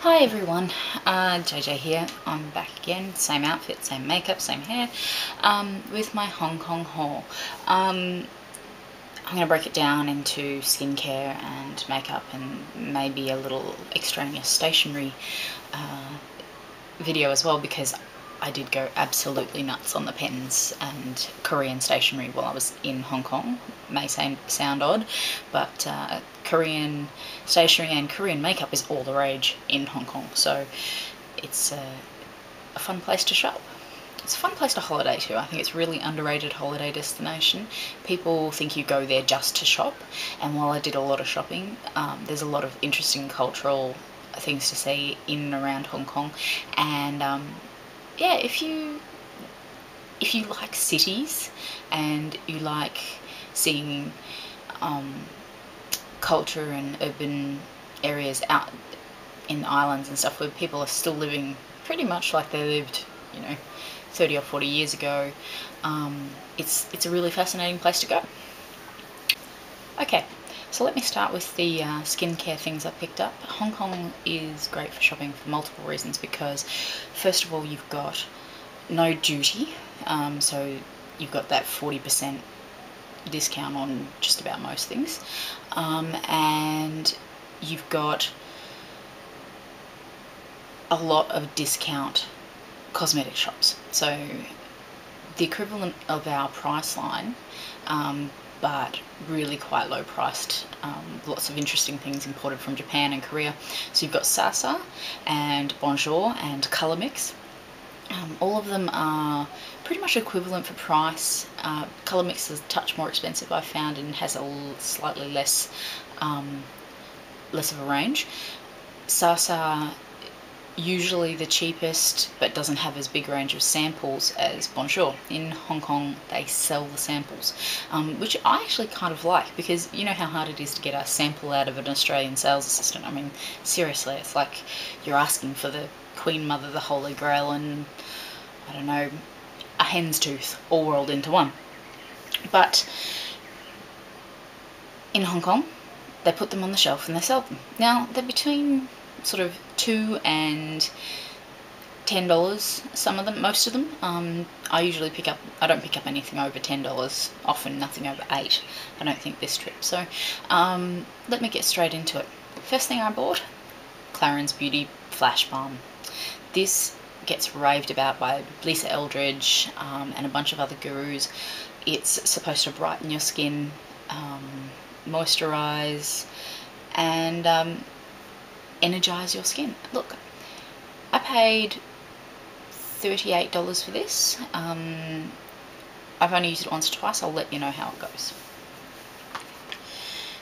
Hi everyone, JJ here. I'm back again, same outfit, same makeup, same hair, with my Hong Kong haul. I'm going to break it down into skincare and makeup and maybe a little extraneous stationery video as well, because I did go absolutely nuts on the pens and Korean stationery while I was in Hong Kong. May sound odd, but Korean stationery and Korean makeup is all the rage in Hong Kong, so it's a fun place to shop. It's a fun place to holiday too. I think it's a really underrated holiday destination. People think you go there just to shop, and while I did a lot of shopping, there's a lot of interesting cultural things to see in and around Hong Kong, and yeah, if you like cities and you like seeing culture and urban areas out in the islands and stuff where people are still living pretty much like they lived, 30 or 40 years ago, it's a really fascinating place to go. Okay, so let me start with the skincare things I picked up. Hong Kong is great for shopping for multiple reasons, because first of all, you've got no duty, so you've got that 40% discount on just about most things, and you've got a lot of discount cosmetic shops, so the equivalent of our Priceline, but really quite low priced. Lots of interesting things imported from Japan and Korea. So you've got Sasa and Bonjour and Colour Mix. All of them are pretty much equivalent for price. Colour Mix is a touch more expensive, I found, and has a slightly less of a range. Sasa usually the cheapest, but doesn't have as big a range of samples as Bonjour. In Hong Kong they sell the samples, which I actually kind of like, because you know how hard it is to get a sample out of an Australian sales assistant. I mean, seriously, it's like you're asking for the Queen Mother, the Holy Grail, and I don't know, a hen's tooth all rolled into one. But in Hong Kong they put them on the shelf and they sell them. Now they're between sort of $2 and $10, some of them, most of them. I usually I don't pick up anything over $10, often nothing over $8, I don't think, this trip. So let me get straight into it. First thing I bought, Clarins Beauty Flash Balm. This gets raved about by Lisa Eldridge and a bunch of other gurus. It's supposed to brighten your skin, moisturize, and energize your skin. Look, I paid $38 for this. I've only used it once or twice. I'll let you know how it goes.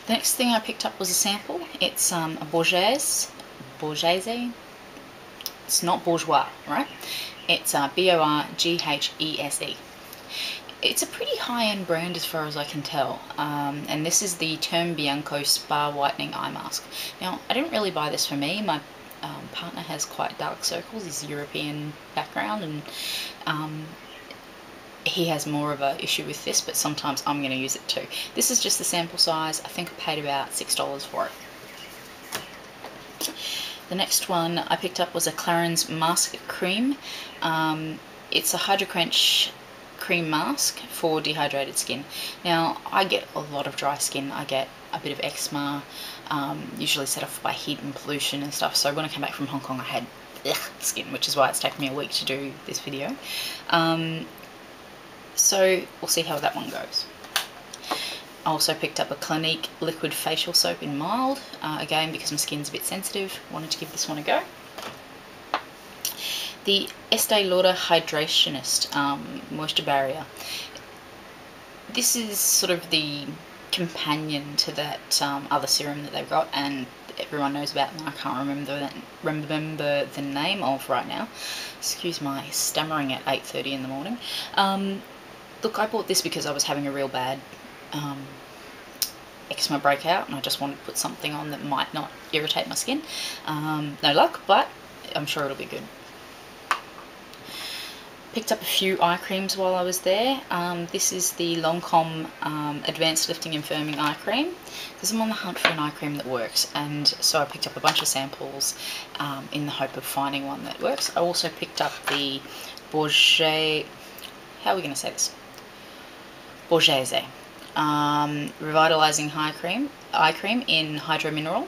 The next thing I picked up was a sample. It's a Bourgeois. It's not bourgeois, right? It's Borghese. It's a pretty high-end brand as far as I can tell, and this is the Term Bianco Spa Whitening Eye Mask. Now, I didn't really buy this for me. My partner has quite dark circles. He's European background, and he has more of an issue with this, but sometimes I'm going to use it too. This is just the sample size. I think I paid about $6 for it. The next one I picked up was a Clarins Mask Cream. It's a Hydro Crunch cream mask for dehydrated skin. Now, I get a lot of dry skin. I get a bit of eczema, usually set off by heat and pollution and stuff. So when I came back from Hong Kong, I had skin, which is why it's taken me a week to do this video. So we'll see how that one goes. I also picked up a Clinique liquid facial soap in mild, again because my skin's a bit sensitive. Wanted to give this one a go. The Estee Lauder Hydrationist Moisture Barrier. This is sort of the companion to that other serum that they've got, and everyone knows about, and I can't remember the name of right now. Excuse my stammering at 8:30 in the morning. Look, I bought this because I was having a real bad eczema breakout, and I just wanted to put something on that might not irritate my skin. No luck, but I'm sure it'll be good. Picked up a few eye creams while I was there. This is the Lancome Advanced Lifting and Firming Eye Cream, because I'm on the hunt for an eye cream that works, and so I picked up a bunch of samples in the hope of finding one that works. I also picked up the Borghese, how are we going to say this? Borghese Revitalizing Eye Cream in Hydro Mineral.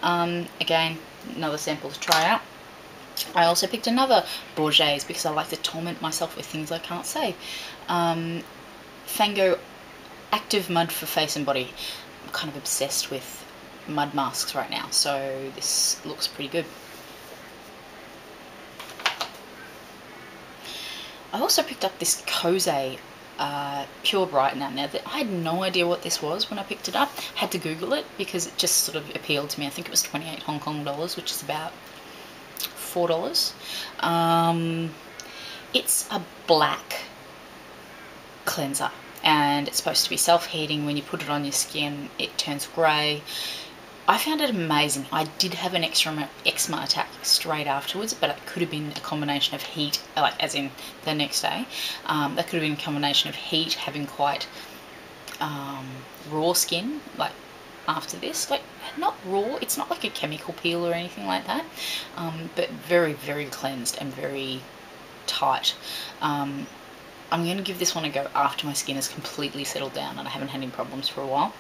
Again, another sample to try out. I also picked another Borghese because I like to torment myself with things I can't say. Fango Active Mud for Face and Body. I'm kind of obsessed with mud masks right now, so this looks pretty good. I also picked up this Kose Pure Brightener. Now, I had no idea what this was when I picked it up. Had to Google it because it just sort of appealed to me. I think it was 28 Hong Kong dollars, which is about $4. It's a black cleanser, and it's supposed to be self-heating. When you put it on your skin, it turns grey. I found it amazing. I did have an eczema attack straight afterwards, but it could have been a combination of heat, like as in the next day. That could have been a combination of heat, having quite raw skin, like after this, like not raw, it's not like a chemical peel or anything like that, but very, very cleansed and very tight. I'm going to give this one a go after my skin has completely settled down and I haven't had any problems for a while,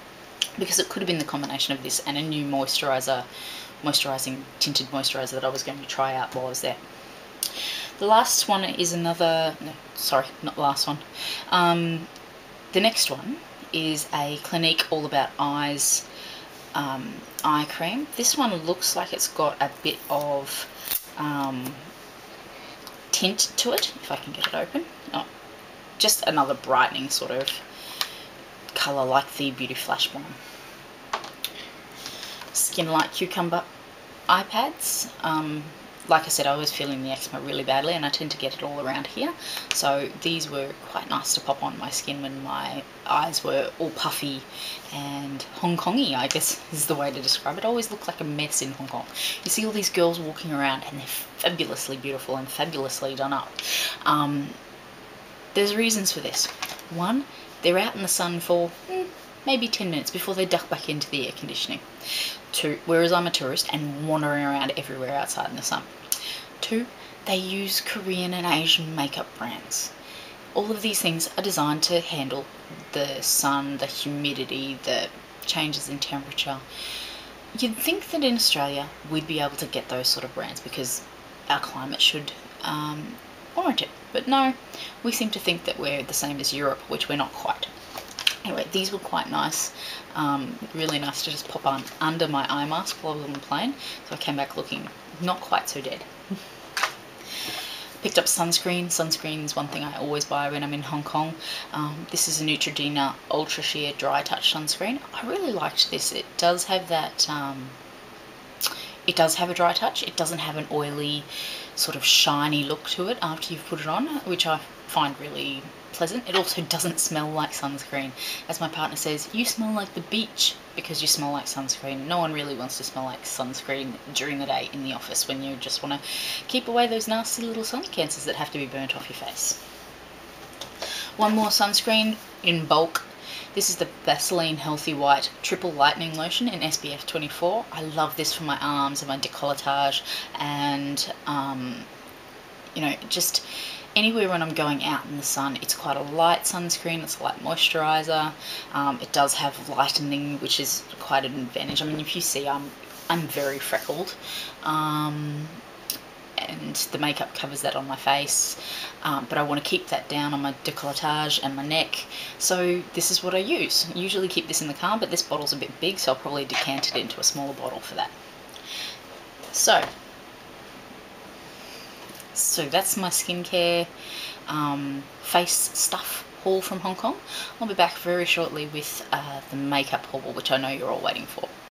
because it could have been the combination of this and a new tinted moisturizer that I was going to try out while I was there. The last one is another, no, sorry, not the last one. The next one is a Clinique All About Eyes eye cream. This one looks like it's got a bit of tint to it, if I can get it open. Oh, just another brightening sort of colour like the Beauty Flash Balm. Skin Light Cucumber eye pads. Like I said, I was feeling the eczema really badly and I tend to get it all around here, so these were quite nice to pop on my skin when my eyes were all puffy and Hong Kongy, I guess is the way to describe it. I always look like a mess in Hong Kong. You see all these girls walking around and they're fabulously beautiful and fabulously done up. There's reasons for this. One, they're out in the sun for maybe 10 minutes before they duck back into the air conditioning. Two, whereas I'm a tourist and wandering around everywhere outside in the sun. Two, they use Korean and Asian makeup brands. All of these things are designed to handle the sun, the humidity, the changes in temperature. You'd think that in Australia we'd be able to get those sort of brands because our climate should warrant it. But no, we seem to think that we're the same as Europe, which we're not quite. Anyway, these were quite nice. Really nice to just pop on under my eye mask while I was on the plane. So I came back looking not quite so dead. Picked up sunscreen. Sunscreen is one thing I always buy when I'm in Hong Kong. This is a Neutrogena Ultra Sheer Dry Touch sunscreen. I really liked this. It does have that, it does have a dry touch. It doesn't have an oily sort of shiny look to it after you've put it on, which I find really pleasant. It also doesn't smell like sunscreen. As my partner says, you smell like the beach because you smell like sunscreen. No one really wants to smell like sunscreen during the day in the office when you just want to keep away those nasty little sun cancers that have to be burnt off your face. One more sunscreen in bulk. This is the Vaseline Healthy White Triple Lightening Lotion in SPF 24. I love this for my arms and my décolletage and, you know, just anywhere when I'm going out in the sun. It's quite a light sunscreen, it's a light moisturiser. It does have lightening, which is quite an advantage. I mean, if you see, I'm very freckled. And the makeup covers that on my face, but I want to keep that down on my décolletage and my neck, so this is what I use. I usually keep this in the car, but this bottle's a bit big, so I'll probably decant it into a smaller bottle for that. So that's my skincare face stuff haul from Hong Kong. I'll be back very shortly with the makeup haul, which I know you're all waiting for.